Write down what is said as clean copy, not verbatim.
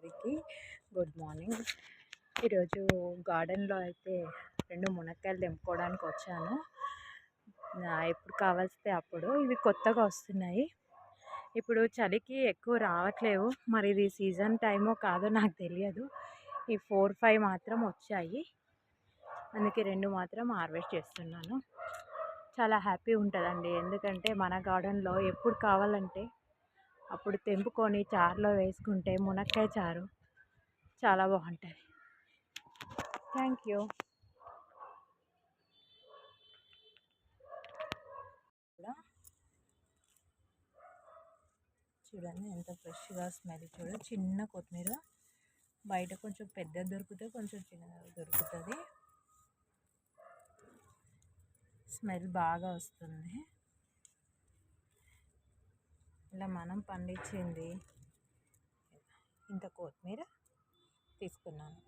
అందరికీ good morning. ఈరోజు గార్డెన్లో అయితే 2 మునక్కాయలు తెంపుకోవడానికి వచ్చాను. ఎప్పుడు కావాల్సితే అప్పుడు. ఇవి కొత్తగా వస్తున్నాయి. ఇప్పుడు చలికి ఎక్కువ రావట్లేవు. మరి ఇది సీజన్ టైమో కాదో నాకు తెలియదు. ఈ 4, 5 మాత్రం వచ్చాయి. అందుకే 2 మాత్రం హార్వెస్ట్ చేస్తున్నాను. చాలా హ్యాపీ ఉంటుందండి. ఎందుకంటే మన గార్డెన్లో ఎప్పుడు కావాలంటే అప్పుడు తెంపుకొని చారులో వేసుకుంటే మునక్కాయ చారు చాలా బాగుంటుంది. Thank you. చూడండి ఎంత ఫ్రెష్గా స్మెల్. చిన్న కొత్తిమీర బయట కొంచెం పెద్దది దొరుకుతుంది, కొంచెం చిన్నది దొరుకుతుంది. స్మెల్ బాగా వస్తుంది. ఇలా మనం పండించింది ఇంత కొత్తిమీర తీసుకున్నాను.